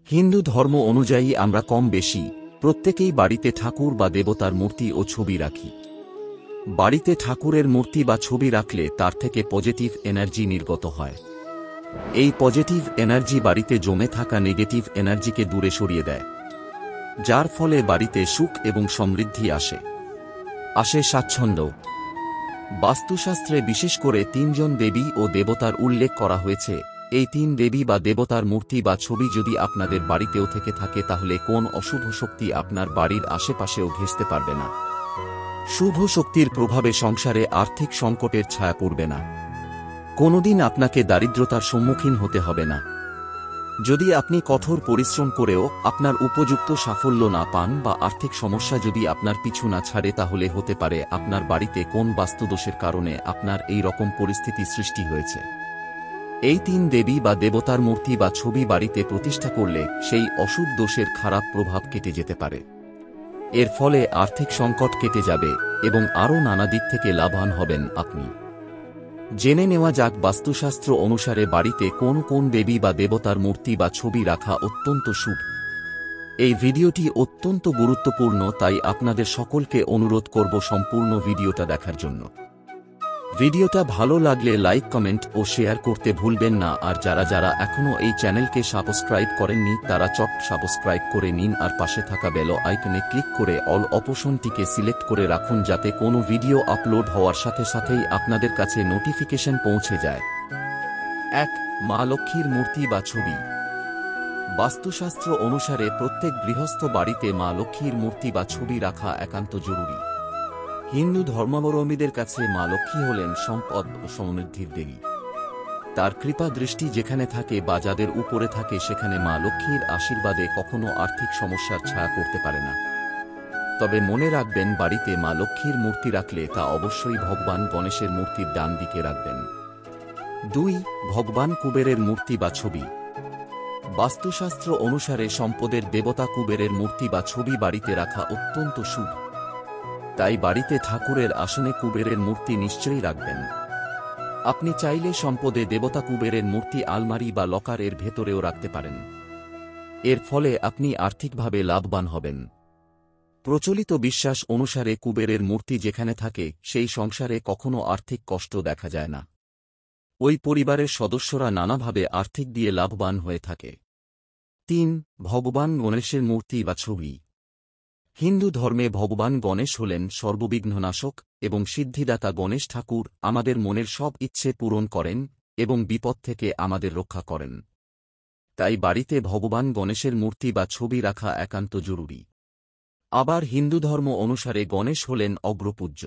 হিন্দু ধর্ম অনুযায়ী আমরা কম বেশি প্রত্যেকেই বাড়িতে ঠাকুর বা দেবতার মূর্তি ও ছবি রাখি। বাড়িতে ঠাকুরের মূর্তি বা ছবি রাখলে তার থেকে পজিটিভ এনার্জি নির্গত হয়। এই পজিটিভ এনার্জি বাড়িতে জমে থাকা নেগেটিভ এনার্জিকে দূরে সরিয়ে দেয়, যার ফলে বাড়িতে সুখ এবং সমৃদ্ধি আসে স্বাচ্ছন্দ্য। বাস্তুশাস্ত্রে বিশেষ করে তিনজন দেবী ও দেবতার উল্লেখ করা হয়েছে। এই তিন দেবী বা দেবতার মূর্তি বা ছবি যদি আপনাদের বাড়িতেও থেকে থাকে তাহলে কোন অশুভ শক্তি আপনার বাড়ির আশেপাশেও ঘেঁষতে পারবে না। শুভ শক্তির প্রভাবে সংসারে আর্থিক সংকটের ছায়া পড়বে না। কোনোদিন আপনাকে দারিদ্রতার সম্মুখীন হতে হবে না। যদি আপনি কঠোর পরিশ্রম করেও আপনার উপযুক্ত সাফল্য না পান বা আর্থিক সমস্যা যদি আপনার পিছু না ছাড়ে, তাহলে হতে পারে আপনার বাড়িতে কোন বাস্তুদোষের কারণে আপনার এই রকম পরিস্থিতি সৃষ্টি হয়েছে। এই তিন দেবী বা দেবতার মূর্তি বা ছবি বাড়িতে প্রতিষ্ঠা করলে সেই অশুভ দোষের খারাপ প্রভাব কেটে যেতে পারে। এর ফলে আর্থিক সংকট কেটে যাবে এবং আরও নানা দিক থেকে লাভবান হবেন আপনি। জেনে নেওয়া যাক বাস্তুশাস্ত্র অনুসারে বাড়িতে কোন কোন দেবী বা দেবতার মূর্তি বা ছবি রাখা অত্যন্ত শুভ। এই ভিডিওটি অত্যন্ত গুরুত্বপূর্ণ, তাই আপনাদের সকলকে অনুরোধ করব সম্পূর্ণ ভিডিওটা দেখার জন্য। ভিডিওটা ভালো লাগলে লাইক, কমেন্ট ও শেয়ার করতে ভুলবেন না। আর যারা যারা এখনও এই চ্যানেলকে সাবস্ক্রাইব করেননি তারা চট সাবস্ক্রাইব করে নিন আর পাশে থাকা বেল আইকনে ক্লিক করে অল অপশনটিকে সিলেক্ট করে রাখুন, যাতে কোনো ভিডিও আপলোড হওয়ার সাথে সাথেই আপনাদের কাছে নোটিফিকেশন পৌঁছে যায়। 1. মা লক্ষ্মীর মূর্তি বা ছবি। বাস্তুশাস্ত্র অনুসারে প্রত্যেক গৃহস্থ বাড়িতে মা লক্ষ্মীর মূর্তি বা ছবি রাখা একান্ত জরুরি। হিন্দু ধর্মাবলম্বীদের কাছে মা লক্ষ্মী হলেন সম্পদ ও সমৃদ্ধির দেবী। তার কৃপা দৃষ্টি যেখানে থাকে বা যাদের উপরে থাকে সেখানে মা লক্ষ্মীর আশীর্বাদে কখনো আর্থিক সমস্যার ছায়া পড়তে পারে না। তবে মনে রাখবেন, বাড়িতে মা লক্ষ্মীর মূর্তি রাখলে তা অবশ্যই ভগবান গণেশের মূর্তির ডান দিকে রাখবেন। 2. ভগবান কুবেরের মূর্তি বা ছবি। বাস্তুশাস্ত্র অনুসারে সম্পদের দেবতা কুবেরের মূর্তি বা ছবি বাড়িতে রাখা অত্যন্ত শুভ। তাই বাড়িতে ঠাকুরের আসনে কুবেরের মূর্তি নিশ্চয়ই রাখবেন। আপনি চাইলে সম্পদে দেবতা কুবেরের মূর্তি আলমারি বা লকারের ভেতরেও রাখতে পারেন। এর ফলে আপনি আর্থিকভাবে লাভবান হবেন। প্রচলিত বিশ্বাস অনুসারে কুবেরের মূর্তি যেখানে থাকে সেই সংসারে কখনো আর্থিক কষ্ট দেখা যায় না। ওই পরিবারের সদস্যরা নানাভাবে আর্থিক দিয়ে লাভবান হয়ে থাকে। 3. ভগবান গণেশের মূর্তি বা ছবি। হিন্দু ধর্মে ভগবান গণেশ হলেন সর্ববিঘ্ননাশক এবং সিদ্ধিদাতা। গণেশ ঠাকুর আমাদের মনের সব ইচ্ছে পূরণ করেন এবং বিপদ থেকে আমাদের রক্ষা করেন। তাই বাড়িতে ভগবান গণেশের মূর্তি বা ছবি রাখা একান্ত জরুরি। আবার হিন্দু ধর্ম অনুসারে গণেশ হলেন অগ্রপূজ্য।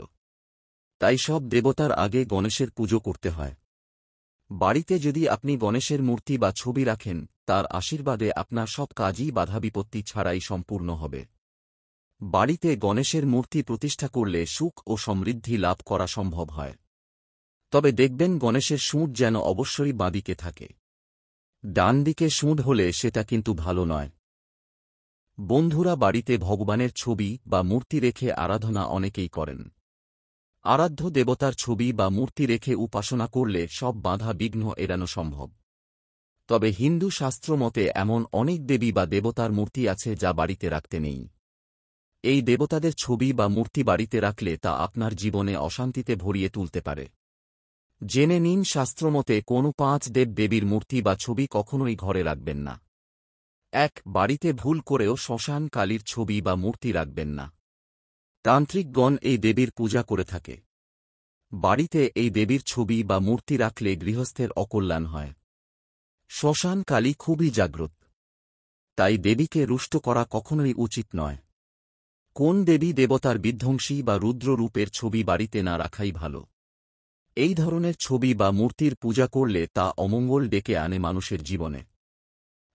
তাই সব দেবতার আগে গণেশের পুজো করতে হয়। বাড়িতে যদি আপনি গণেশের মূর্তি বা ছবি রাখেন, তার আশীর্বাদে আপনার সব কাজই বাধা বিপত্তি ছাড়াই সম্পূর্ণ হবে। বাড়িতে গণেশের মূর্তি প্রতিষ্ঠা করলে সুখ ও সমৃদ্ধি লাভ করা সম্ভব হয়। তবে দেখবেন গণেশের শুঁড় যেন অবশ্যই বাঁদিকে থাকে। ডান দিকে শুঁড় হলে সেটা কিন্তু ভালো নয়। বন্ধুরা, বাড়িতে ভগবানের ছবি বা মূর্তি রেখে আরাধনা অনেকেই করেন। আরাধ্য দেবতার ছবি বা মূর্তি রেখে উপাসনা করলে সব বাধা বিঘ্ন এড়ানো সম্ভব। তবে হিন্দু শাস্ত্র মতে এমন অনেক দেবী বা দেবতার মূর্তি আছে যা বাড়িতে রাখতে নেই। এই দেবতাদের ছবি বা মূর্তি বাড়িতে রাখলে তা আপনার জীবনে অশান্তিতে ভরিয়ে তুলতে পারে। জেনে নিন শাস্ত্রমতে কোনো 5 দেব দেবীর মূর্তি বা ছবি কখনোই ঘরে রাখবেন না। 1. বাড়িতে ভুল করেও শ্মশান কালীর ছবি বা মূর্তি রাখবেন না। তান্ত্রিকগণ এই দেবীর পূজা করে থাকে। বাড়িতে এই দেবীর ছবি বা মূর্তি রাখলে গৃহস্থের অকল্যাণ হয়। শ্মশান কালী খুবই জাগ্রত, তাই দেবীকে রুষ্ট করা কখনোই উচিত নয়। কোন দেবী দেবতার বিধ্বংসী বা রুদ্র রূপের ছবি বাড়িতে না রাখাই ভালো। এই ধরনের ছবি বা মূর্তির পূজা করলে তা অমঙ্গল ডেকে আনে মানুষের জীবনে।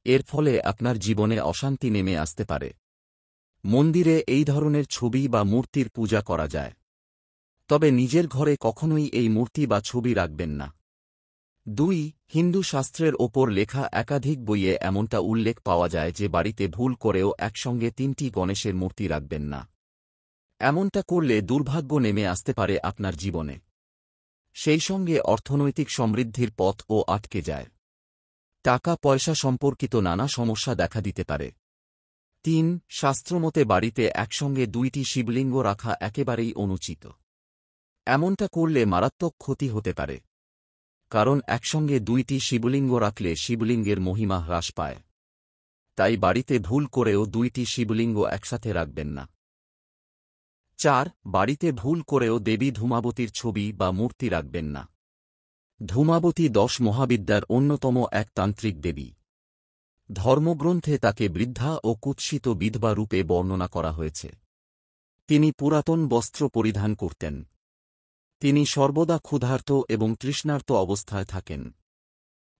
এর ফলে আপনার জীবনে অশান্তি নেমে আসতে পারে। মন্দিরে এই ধরনের ছবি বা মূর্তির পূজা করা যায়, তবে নিজের ঘরে কখনোই এই মূর্তি বা ছবি রাখবেন না। 2. হিন্দু শাস্ত্রের ওপর লেখা একাধিক বইয়ে এমনটা উল্লেখ পাওয়া যায় যে বাড়িতে ভুল করেও একসঙ্গে 3টি গণেশের মূর্তি রাখবেন না। এমনটা করলে দুর্ভাগ্য নেমে আসতে পারে আপনার জীবনে। সেই সঙ্গে অর্থনৈতিক সমৃদ্ধির পথও আটকে যায়। টাকা পয়সা সম্পর্কিত নানা সমস্যা দেখা দিতে পারে। 3. শাস্ত্রমতে বাড়িতে একসঙ্গে 2টি শিবলিঙ্গ রাখা একেবারেই অনুচিত। এমনটা করলে মারাত্মক ক্ষতি হতে পারে। কারণ একসঙ্গে 2টি শিবলিঙ্গ রাখলে শিবলিঙ্গের মহিমা হ্রাস পায়। তাই বাড়িতে ভুল করেও 2টি শিবলিঙ্গ একসাথে রাখবেন না। 4. বাড়িতে ভুল করেও দেবী ধূমাবতীর ছবি বা মূর্তি রাখবেন না। ধূমাবতী 10 মহাবিদ্যার অন্যতম এক তান্ত্রিক দেবী। ধর্মগ্রন্থে তাকে বৃদ্ধা ও কুৎসিত বিধবা রূপে বর্ণনা করা হয়েছে। তিনি পুরাতন বস্ত্র পরিধান করতেন। তিনি সর্বদা ক্ষুধার্ত এবং তৃষ্ণার্ত অবস্থায় থাকেন।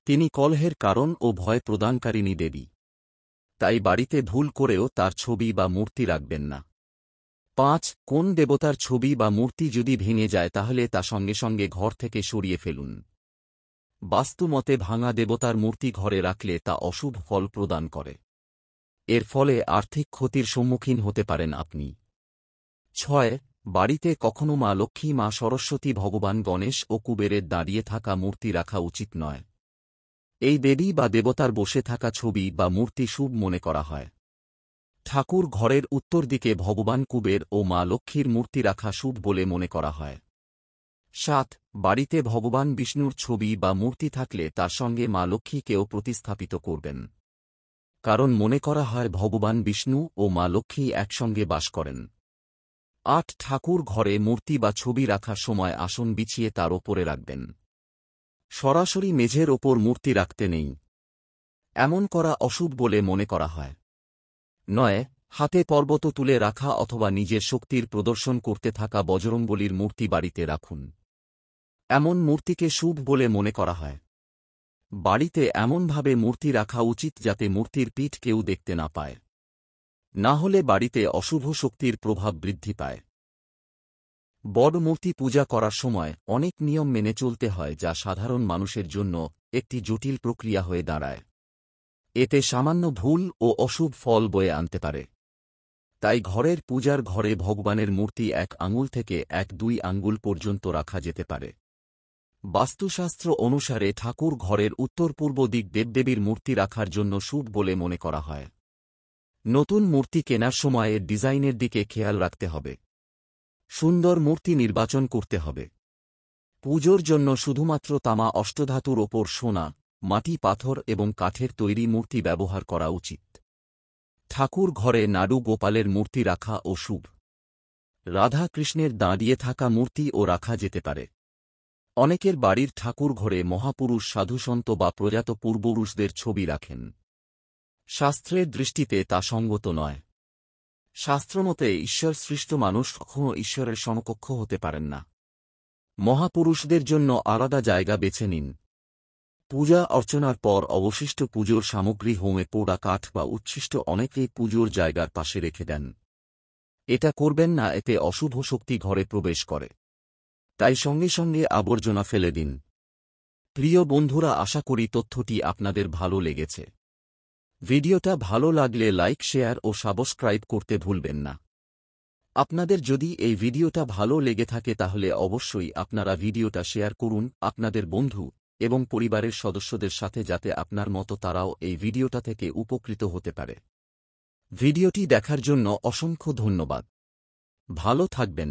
তিনি কলহের কারণ ও ভয় প্রদানকারিণী দেবী। তাই বাড়িতে ভুল করেও তার ছবি বা মূর্তি রাখবেন না। 5. কোন দেবতার ছবি বা মূর্তি যদি ভেঙে যায় তাহলে তা সঙ্গে সঙ্গে ঘর থেকে সরিয়ে ফেলুন। বাস্তুমতে ভাঙা দেবতার মূর্তি ঘরে রাখলে তা অশুভ ফল প্রদান করে। এর ফলে আর্থিক ক্ষতির সম্মুখীন হতে পারেন আপনি। 6. বাড়িতে কখনো মা লক্ষ্মী, মা সরস্বতী, ভগবান গণেশ ও কুবেরের দাঁড়িয়ে থাকা মূর্তি রাখা উচিত নয়। এই দেবী বা দেবতার বসে থাকা ছবি বা মূর্তি শুভ মনে করা হয়। ঠাকুর ঘরের উত্তর দিকে ভগবান কুবের ও মা লক্ষ্মীর মূর্তি রাখা শুভ বলে মনে করা হয়। 7. বাড়িতে ভগবান বিষ্ণুর ছবি বা মূর্তি থাকলে তার সঙ্গে মা লক্ষ্মীকেও প্রতিস্থাপিত করবেন। কারণ মনে করা হয় ভগবান বিষ্ণু ও মা লক্ষ্মী একসঙ্গে বাস করেন। 8. ঠাকুর ঘরে মূর্তি বা ছবি রাখার সময় আসন বিছিয়ে তার ওপরে রাখবেন। সরাসরি মেঝের ওপর মূর্তি রাখতে নেই। এমন করা অশুভ বলে মনে করা হয়। 9. হাতে পর্বত তুলে রাখা অথবা নিজের শক্তির প্রদর্শন করতে থাকা বজরংবলীর মূর্তি বাড়িতে রাখুন। এমন মূর্তিকে শুভ বলে মনে করা হয়। বাড়িতে এমনভাবে মূর্তি রাখা উচিত যাতে মূর্তির পিঠ কেউ দেখতে না পায়। না হলে বাড়িতে অশুভ শক্তির প্রভাব বৃদ্ধি পায়। বড় মূর্তি পূজা করার সময় অনেক নিয়ম মেনে চলতে হয় যা সাধারণ মানুষের জন্য একটি জটিল প্রক্রিয়া হয়ে দাঁড়ায়। এতে সামান্য ভুল ও অশুভ ফল বয়ে আনতে পারে। তাই ঘরের পূজার ঘরে ভগবানের মূর্তি 1 আঙুল থেকে 1-2 আঙ্গুল পর্যন্ত রাখা যেতে পারে। বাস্তুশাস্ত্র অনুসারে ঠাকুর ঘরের উত্তর পূর্ব দিক দেবদেবীর মূর্তি রাখার জন্য শুভ বলে মনে করা হয়। নতুন মূর্তি কেনার সময় এর ডিজাইনের দিকে খেয়াল রাখতে হবে। সুন্দর মূর্তি নির্বাচন করতে হবে। পুজোর জন্য শুধুমাত্র তামা, অষ্টধাতুর ওপর সোনা, মাটি, পাথর এবং কাঠের তৈরি মূর্তি ব্যবহার করা উচিত। ঠাকুর ঘরে নাড়ু গোপালের মূর্তি রাখা ও শুভ। রাধা কৃষ্ণের দাঁড়িয়ে থাকা মূর্তিও রাখা যেতে পারে। অনেকের বাড়ির ঠাকুর ঘরে মহাপুরুষ, সাধুসন্ত বা প্রয়াত পূর্বপুরুষদের ছবি রাখেন। শাস্ত্রের দৃষ্টিতে তা সঙ্গত নয়। শাস্ত্রমতে ঈশ্বর সৃষ্ট মানুষ কখনও ঈশ্বরের সমকক্ষ হতে পারেন না। মহাপুরুষদের জন্য আলাদা জায়গা বেছে নিন। পূজা অর্চনার পর অবশিষ্ট পুজোর সামগ্রী হোমে পোড়া কাঠ বা উচ্ছিষ্ট অনেকেই পুজোর জায়গার পাশে রেখে দেন। এটা করবেন না, এতে অশুভ শক্তি ঘরে প্রবেশ করে। তাই সঙ্গে সঙ্গে আবর্জনা ফেলে দিন। প্রিয় বন্ধুরা, আশা করি তথ্যটি আপনাদের ভালো লেগেছে। ভিডিওটা ভালো লাগলে লাইক, শেয়ার ও সাবস্ক্রাইব করতে ভুলবেন না। আপনাদের যদি এই ভিডিওটা ভালো লেগে থাকে তাহলে অবশ্যই আপনারা ভিডিওটা শেয়ার করুন আপনাদের বন্ধু এবং পরিবারের সদস্যদের সাথে, যাতে আপনার মতো তারাও এই ভিডিওটা থেকে উপকৃত হতে পারে। ভিডিওটি দেখার জন্য অসংখ্য ধন্যবাদ। ভালো থাকবেন।